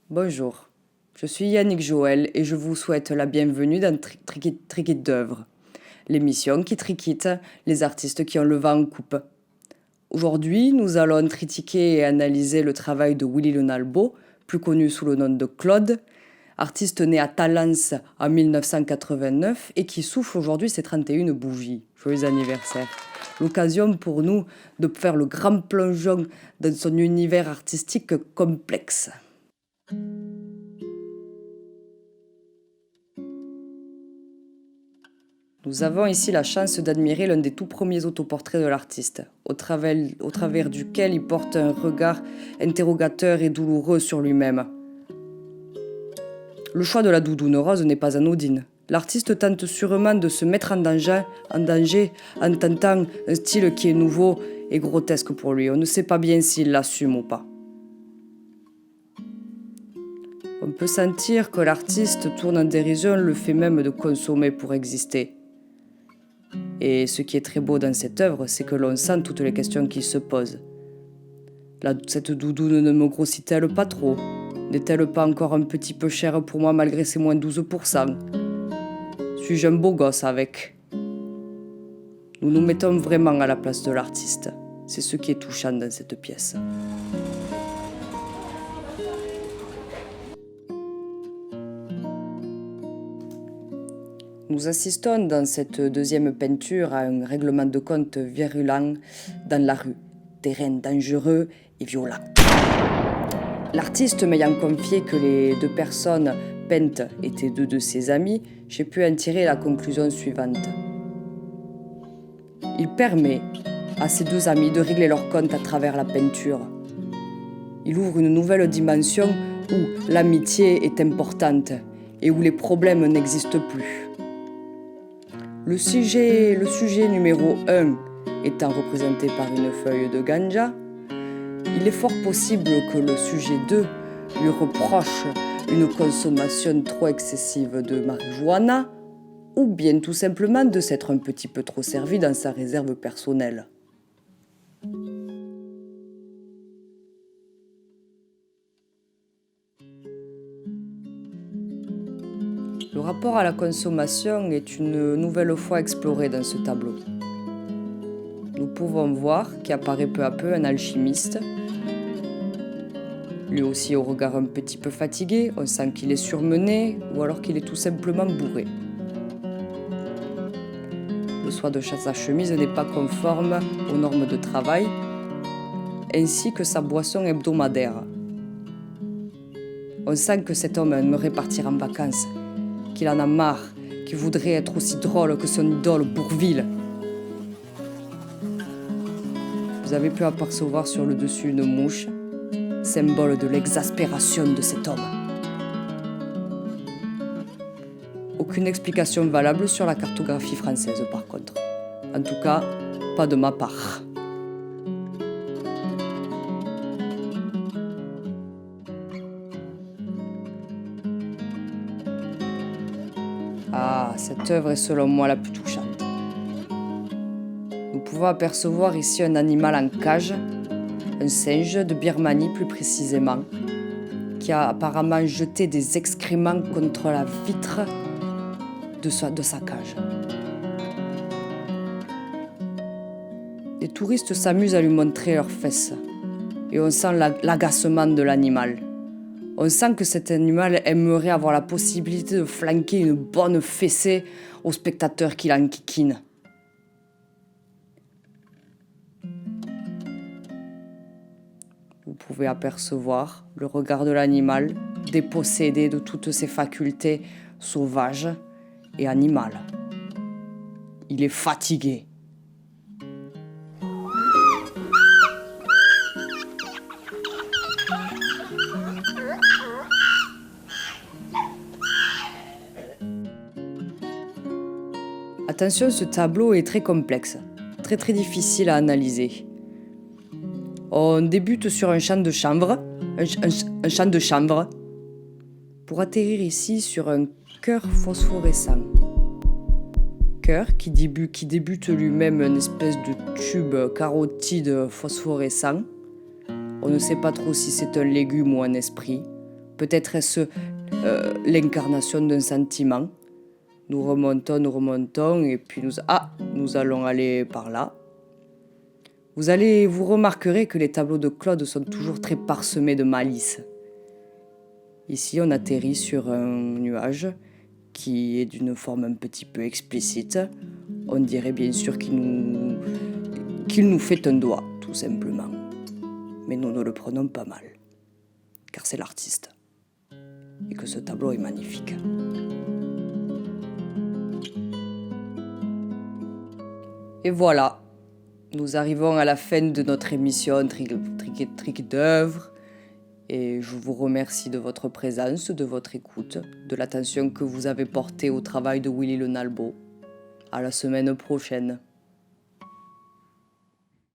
Bonjour, je suis Yannick Joël et je vous souhaite la bienvenue dans Triquet d'œuvres, l'émission qui triquite les artistes qui ont le vent en coupe. Aujourd'hui, nous allons critiquer et analyser le travail de Willy Le Nalbo, plus connu sous le nom de Claude, artiste né à Talence en 1989 et qui souffle aujourd'hui ses 31 bougies. Joyeux anniversaire! L'occasion pour nous de faire le grand plongeon dans son univers artistique complexe. Nous avons ici la chance d'admirer l'un des tout premiers autoportraits de l'artiste, au travers duquel il porte un regard interrogateur et douloureux sur lui-même. Le choix de la doudoune rose n'est pas anodin. L'artiste tente sûrement de se mettre en danger en tentant un style qui est nouveau et grotesque pour lui. On ne sait pas bien s'il l'assume ou pas. On peut sentir que l'artiste tourne en dérision le fait même de consommer pour exister. Et ce qui est très beau dans cette œuvre, c'est que l'on sent toutes les questions qui se posent. Cette doudoune ne me grossit-elle pas trop ? N'est-elle pas encore un petit peu chère pour moi malgré ses moins 12%? Suis-je un beau gosse avec ? Nous nous mettons vraiment à la place de l'artiste. C'est ce qui est touchant dans cette pièce. Nous assistons dans cette deuxième peinture à un règlement de compte virulent dans la rue, terrain dangereux et violent. L'artiste m'ayant confié que les deux personnes peintes étaient deux de ses amis, j'ai pu en tirer la conclusion suivante. Il permet à ces deux amis de régler leur compte à travers la peinture. Il ouvre une nouvelle dimension où l'amitié est importante et où les problèmes n'existent plus. Le sujet numéro 1 étant représenté par une feuille de ganja, il est fort possible que le sujet 2 lui reproche une consommation trop excessive de marijuana ou bien tout simplement de s'être un petit peu trop servi dans sa réserve personnelle. Le rapport à la consommation est une nouvelle fois exploré dans ce tableau. Nous pouvons voir qu'apparaît peu à peu un alchimiste. Lui aussi au regard un petit peu fatigué, on sent qu'il est surmené ou alors qu'il est tout simplement bourré. Le soie de sa chemise n'est pas conforme aux normes de travail, ainsi que sa boisson hebdomadaire. On sent que cet homme aimerait partir en vacances, qu'il en a marre, qu'il voudrait être aussi drôle que son idole Bourvil. Vous avez pu apercevoir sur le dessus une mouche, symbole de l'exaspération de cet homme. Aucune explication valable sur la cartographie française par contre. En tout cas, pas de ma part. Ah, cette œuvre est selon moi la plus touchante. Nous pouvons apercevoir ici un animal en cage, un singe de Birmanie plus précisément, qui a apparemment jeté des excréments contre la vitre de sa cage. Les touristes s'amusent à lui montrer leurs fesses et on sent l'agacement de l'animal. On sent que cet animal aimerait avoir la possibilité de flanquer une bonne fessée au spectateur qui l'enquiquine. Vous pouvez apercevoir le regard de l'animal dépossédé de toutes ses facultés sauvages et animales. Il est fatigué. Attention, ce tableau est très complexe, très difficile à analyser. On débute sur un champ de chanvre, pour atterrir ici sur un cœur phosphorescent. Cœur qui débute lui-même une espèce de tube carotide phosphorescent. On ne sait pas trop si c'est un légume ou un esprit. Peut-être est-ce l'incarnation d'un sentiment. Nous remontons, et puis nous allons aller par là. Vous remarquerez que les tableaux de Claude sont toujours très parsemés de malice. Ici, on atterrit sur un nuage qui est d'une forme un petit peu explicite. On dirait bien sûr qu'il nous fait un doigt, tout simplement. Mais nous ne le prenons pas mal, car c'est l'artiste. Et que ce tableau est magnifique. Et voilà, nous arrivons à la fin de notre émission Trick d'œuvre. Et je vous remercie de votre présence, de votre écoute, de l'attention que vous avez portée au travail de Willy Le Nalbo. À la semaine prochaine.